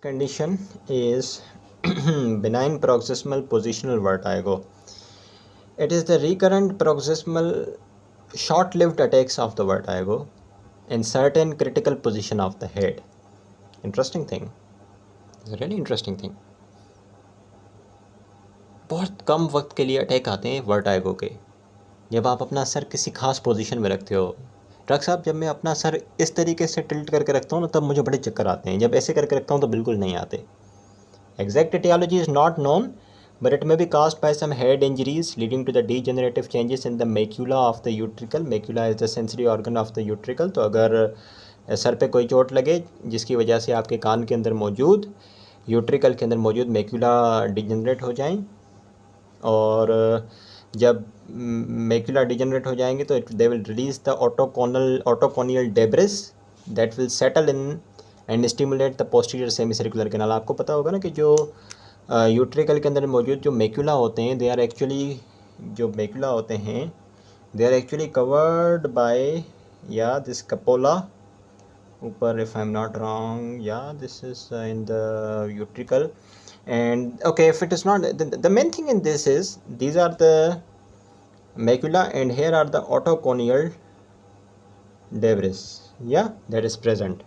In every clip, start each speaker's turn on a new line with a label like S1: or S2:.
S1: condition is benign paroxysmal positional vertigo. It is the recurrent paroxysmal short-lived attacks of the vertigo in certain critical position of the head. Interesting thing. It's a really interesting thing. बहुत कम वक्त के लिए attack आते हैं vertigo के, जब आप अपना सर किसी खास पोजीशन में रखते हो। डॉक्टर साहब, जब मैं अपना सर इस तरीके से टिल्ट करके रखता हूँ ना, तब मुझे बड़े चक्कर आते हैं। जब ऐसे करके रखता हूँ तो बिल्कुल नहीं आते। Exact etiology is not known, but it may be caused by some head injuries leading to the degenerative changes in the macula of the utricle. Macula is the sensory organ of the utricle. तो अगर sir पे कोई चोट लगे जिसकी वजह से आपके कान के अंदर मौजूद यूट्रिकल के अंदर मौजूद मैक्यूला डिजेनरेट हो जाएं, और जब मैक्यूला डिजेनरेट हो जाएंगे तो they will release the otoconial debris that will settle in and stimulate the posterior semicircular canal. आपको पता होगा ना कि जो यूट्रिकल के अंदर मौजूद जो मैक्यूला होते हैं, they are actually covered by this cupola ऊपर, if I am not wrong, this is in the utricle. And okay, if it is not, the main thing in this is these are the macula and here are the autoconial debris, that is present,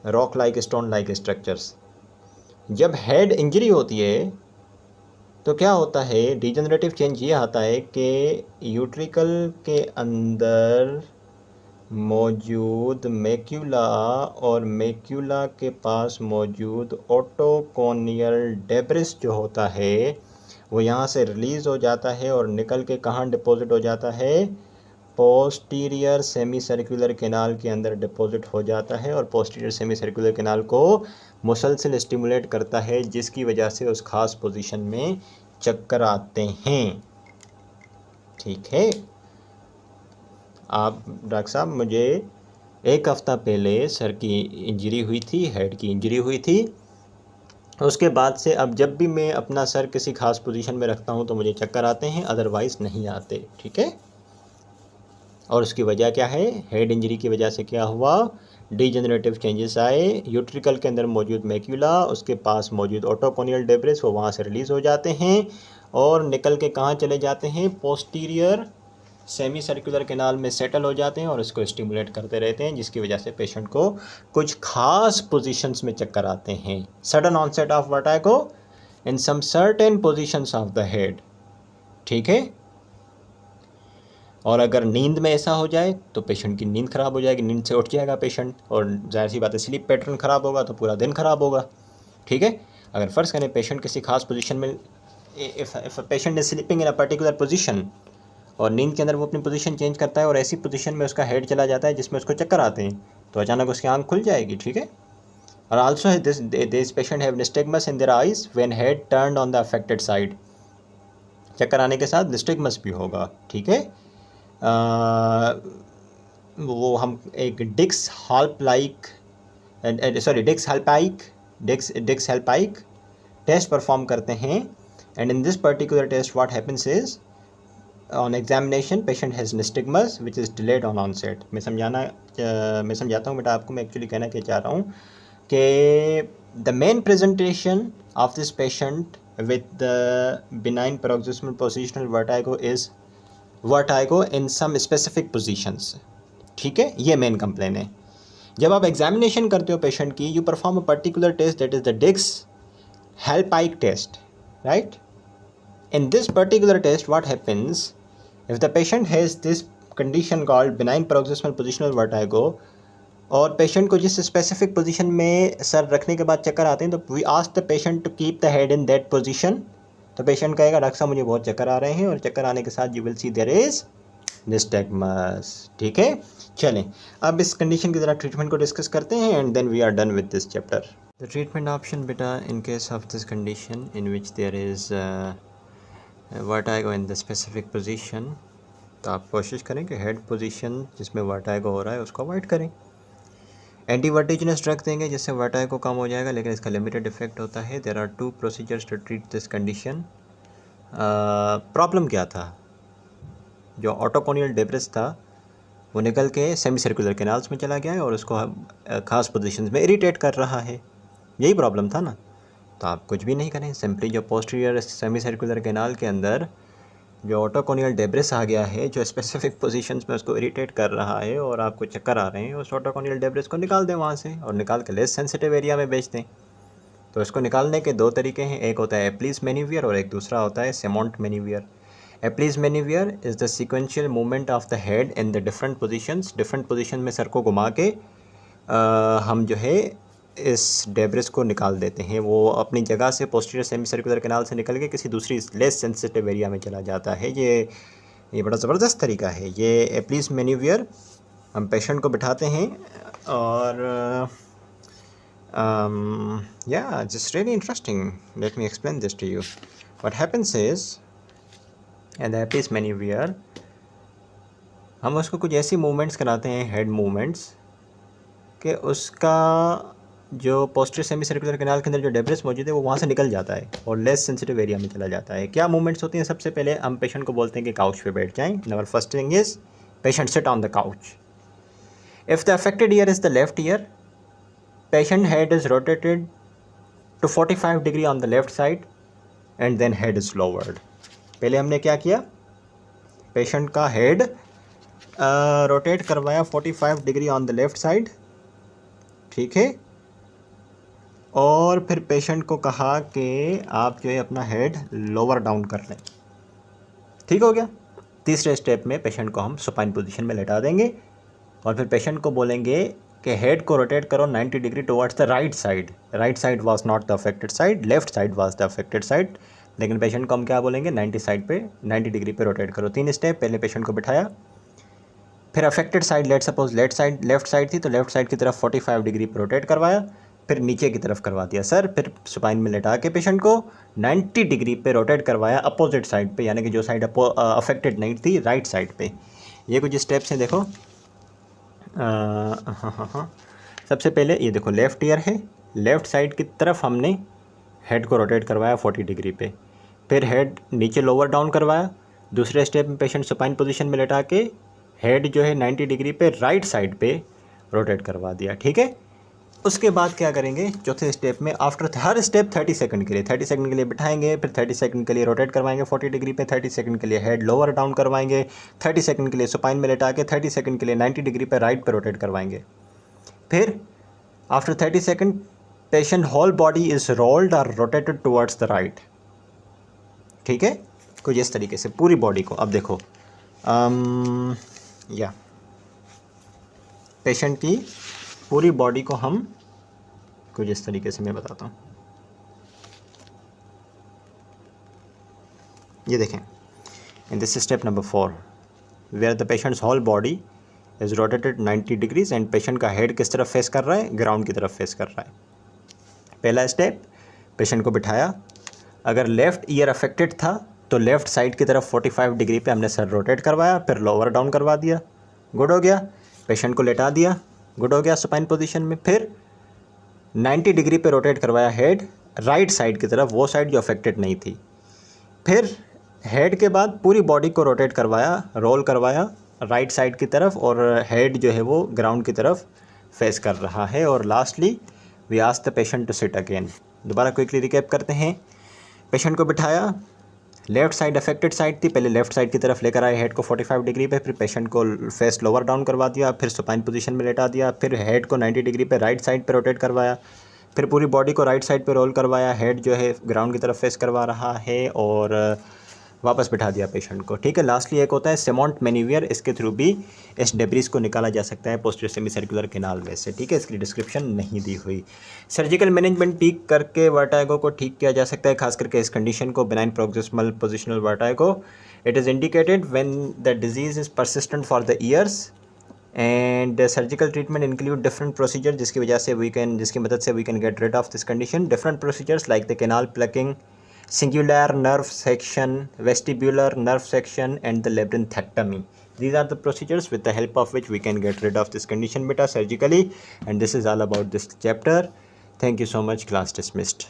S1: rock like, stone like structures. जब head injury होती है तो क्या होता है, degenerative change ये आता है कि यूट्रिकल के अंदर मौजूद मैक्यूला और मैक्यूला के पास मौजूद ऑटोकोनियल डेब्रिस जो होता है वो यहाँ से रिलीज़ हो जाता है और निकल के कहाँ डिपॉजिट हो जाता है, पोस्टीरियर सेमी सर्कुलर कैनाल के अंदर डिपॉजिट हो जाता है। और पोस्टीरियर सेमी सर्कुलर कैनाल को मुसलसल स्टिमुलेट करता है, जिसकी वजह से उस खास पोजीशन में चक्कर आते हैं। ठीक है। आप डॉक्टर साहब, मुझे एक हफ़्ता पहले सर की इंजरी हुई थी, हेड की इंजरी हुई थी। उसके बाद से अब जब भी मैं अपना सर किसी खास पोजीशन में रखता हूं तो मुझे चक्कर आते हैं, अदरवाइज़ नहीं आते। ठीक है। और उसकी वजह क्या है, हेड इंजरी की वजह से क्या हुआ, डिजेनरेटिव चेंजेस आए, यूट्रिकल के अंदर मौजूद मैक्यूला, उसके पास मौजूद ऑटोकोनियल डेब्रिस, वो वहाँ से रिलीज़ हो जाते हैं और निकल के कहाँ चले जाते हैं, पोस्टीरियर सेमी सर्कुलर कैनाल में सेटल हो जाते हैं और इसको स्टिमुलेट करते रहते हैं, जिसकी वजह से पेशेंट को कुछ खास पोजीशंस में चक्कर आते हैं। Sudden onset of vertigo in some certain positions of the head. ठीक है। और अगर नींद में ऐसा हो जाए तो पेशेंट की नींद ख़राब हो जाएगी, नींद से उठ जाएगा पेशेंट, और जाहिर सी बात है स्लीप पैटर्न ख़राब होगा तो पूरा दिन ख़राब होगा। ठीक है। अगर फ़र्ज़ करें पेशेंट किसी खास पोजीशन में, if patient is sleeping in a particular position, और नींद के अंदर वो अपनी पोजीशन चेंज करता है और ऐसी पोजीशन में उसका हेड चला जाता है जिसमें उसको चक्कर आते हैं, तो अचानक उसकी आंख खुल जाएगी। ठीक है। और also this patient have nystagmus in their eyes when head turned on the affected side. चक्कर आने के साथ निस्टिग्मस भी होगा। ठीक है। वो हम एक डिक्स हेल्पाइक टेस्ट परफॉर्म करते हैं, and in this particular test what happens is, on examination patient has nystagmus which is delayed on onset. मैं समझाता हूँ बेटा आपको, मैं एक्चुअली कहना क्या चाह रहा हूँ कि the main presentation of this patient with the benign paroxysmal positional vertigo is vertigo in some specific positions. ठीक है। ये मेन कंप्लेन है। जब आप एग्जामिनेशन करते हो पेशेंट की, you perform a particular test that is the Dix Hallpike test, right? In this particular test what happens, if the patient has this condition called benign paroxysmal positional vertigo, और patient को जिस specific position में sir रखने के बाद चक्कर आते हैं, तो we ask the patient to keep the head in that position. तो पेशेंट कहेगा डॉक्टर साहब मुझे बहुत चक्कर आ रहे हैं, और चक्कर आने के साथ you will see there is nystagmus. ठीक है। चलें अब इस कंडीशन की ज़रा ट्रीटमेंट को डिस्कस करते हैं, and then we are done with this chapter. The treatment option बेटा, in case of this condition in which there is vertigo in the specific position, तो आप कोशिश करें कि हेड पोजीशन जिसमें वर्टाइगो हो रहा है उसको अवॉइड करें। एंटीवर्टिजिनस ड्रग देंगे जिससे वर्टाइगो कम हो जाएगा, लेकिन इसका लिमिटेड इफेक्ट होता है। There are 2 procedures to treat this condition. Problem क्या था, जो ऑटोकोनियल डेब्रिस था वो निकल के सेमी सर्कुलर कैनाल्स में चला गया है और उसको खास पोजीशंस में इरिटेट कर रहा है। यही प्रॉब्लम था ना। तो आप कुछ भी नहीं करें, सिंपली जो पोस्टीरियर सेमी सर्कुलर कैनाल के अंदर जो ऑटोकोनियल डेब्रिस आ गया है, जो स्पेसिफिक पोजीशंस में उसको इरिटेट कर रहा है और आपको चक्कर आ रहे हैं, उस ऑटोकोनियल डेब्रिस को निकाल दें वहाँ से, और निकाल के लेस सेंसिटिव एरिया में भेज दें। तो इसको निकालने के दो तरीके हैं, एक होता है एप्लीज मैनीवियर और एक दूसरा होता है Semont manoeuvre. Epley's manoeuvre is the sequential movement of the head in the different position में सर को घुमा के हम जो है इस डेब्रिस को निकाल देते हैं। वो अपनी जगह से पोस्टीरियर सेमी सर्कुलर कैनाल से निकल के किसी दूसरी लेस सेंसिटिव एरिया में चला जाता है। ये बड़ा ज़बरदस्त तरीका है। ये एप्लीज मैनीवियर हम पेशेंट को बिठाते हैं और yeah, just really interesting. Let me explain this to you. What happens is, in the एप्लीज मैनीवियर हम उसको कुछ ऐसी मूवमेंट्स कराते हैं, हेड मूवमेंट्स, कि उसका जो पोस्टीरियर सेमी सर्कुलर कैनाल के अंदर जो डेब्रिस मौजूद है वो वहाँ से निकल जाता है और लेस सेंसिटिव एरिया में चला जाता है। क्या मूवमेंट्स होती हैं? सबसे पहले हम पेशेंट को बोलते हैं कि काउच पे बैठ जाएं। Number first thing is patient sit on the couch. If the affected year is the left ear, patient head is rotated to 45 degree on the left side and then head is lowered. पहले हमने क्या किया, patient का head rotate करवाया 45 degree on the left side, ठीक है, और फिर पेशेंट को कहा कि आप जो है अपना हेड लोअर डाउन कर लें। ठीक हो गया। तीसरे स्टेप में पेशेंट को हम सुपाइन पोजीशन में लेटा देंगे और फिर पेशेंट को बोलेंगे कि हेड को रोटेट करो 90 degree towards the right side. Right side was not the affected side, left side was the affected side, लेकिन पेशेंट को हम क्या बोलेंगे, 90 डिग्री पे रोटेट करो। 3 स्टेप, पहले पेशेंट को बिठाया, फिर affected side let suppose left side थी तो लेफ्ट साइड की तरफ 45 डिग्री पे रोटेट करवाया, फिर नीचे की तरफ करवा दिया सर, फिर सुपाइन में लेटा के पेशेंट को 90 डिग्री पे रोटेट करवाया अपोजिट साइड पे, यानी कि जो साइड अफेक्टेड नहीं थी, राइट साइड पे। ये कुछ स्टेप्स हैं, देखो। सबसे पहले ये देखो, लेफ़्ट ईयर है, लेफ़्ट साइड की तरफ हमने हेड को रोटेट करवाया 40 डिग्री पे, फिर हेड नीचे लोअर डाउन करवाया। दूसरे स्टेप में पेशेंट सुपाइन पोजीशन में लेटा के हेड जो है 90 डिग्री पे राइट साइड पे रोटेट करवा दिया, ठीक है। उसके बाद क्या करेंगे, चौथे स्टेप में आफ्टर हर स्टेप 30 सेकंड के लिए बिठाएंगे, फिर 30 सेकंड के लिए रोटेट करवाएंगे 40 डिग्री पे, 30 सेकंड के लिए हेड लोअर डाउन करवाएंगे, 30 सेकंड के लिए सुपाइन में लेटा के 30 सेकंड के लिए 90 डिग्री पे राइट पे रोटेट करवाएंगे। फिर after 30 second patient whole body is rolled और रोटेटेड टुवर्ड्स द राइट, ठीक है, कुछ इस तरीके से पूरी बॉडी को। अब देखो या पेशेंट की पूरी बॉडी को हम कुछ इस तरीके से मैं बताता हूँ। ये देखें, in this step number 4 where the patient's whole body is rotated 90 degrees and patient का हेड किस तरफ फेस कर रहा है, ग्राउंड की तरफ फेस कर रहा है। पहला स्टेप, पेशेंट को बिठाया, अगर लेफ़्ट ईयर अफेक्टेड था तो लेफ़्ट साइड की तरफ 45 डिग्री पे हमने सर रोटेट करवाया, फिर लोअर डाउन करवा दिया, गुड हो गया। पेशेंट को लेटा दिया, गुड हो गया सुपाइन पोजीशन में। फिर 90 डिग्री पे रोटेट करवाया हेड राइट साइड की तरफ, वो साइड जो अफेक्टेड नहीं थी। फिर हेड के बाद पूरी बॉडी को रोटेट करवाया, रोल करवाया राइट साइड की तरफ, और हेड जो है वो ग्राउंड की तरफ फेस कर रहा है। और lastly we ask the patient to sit again. दोबारा क्विकली रिकैप करते हैं। पेशेंट को बिठाया, लेफ्ट साइड अफेक्टेड साइड थी, पहले लेफ्ट साइड की तरफ लेकर आए हेड को 45 डिग्री पे, फिर पेशेंट को फेस लोअर डाउन करवा दिया, फिर सुपाइन पोजीशन में लेटा दिया, फिर हेड को 90 डिग्री पे राइट साइड पे रोटेट करवाया, फिर पूरी बॉडी को राइट साइड पे रोल करवाया, हेड जो है ग्राउंड की तरफ फेस करवा रहा है, और वापस बिठा दिया पेशेंट को, ठीक है। लास्टली एक होता है सेमोंट मैनीवियर, इसके थ्रू भी इस डेब्रिस को निकाला जा सकता है पोस्टीरियर सेमी सर्कुलर कैनाल में से, ठीक है। इसकी डिस्क्रिप्शन नहीं दी हुई। सर्जिकल मैनेजमेंट ठीक करके वर्टाइगो को ठीक किया जा सकता है, खास करके इस कंडीशन को, benign proximal positional vertigo. It is indicated when the disease is persistent for the years and surgical treatment include different procedure, जिसकी मदद से we can get rid of this condition. Different procedures like the canal plucking, singular nerve section, vestibular nerve section and the labyrinthectomy. These are the procedures with the help of which we can get rid of this condition beta surgically, and this is all about this chapter. Thank you so much. Class dismissed.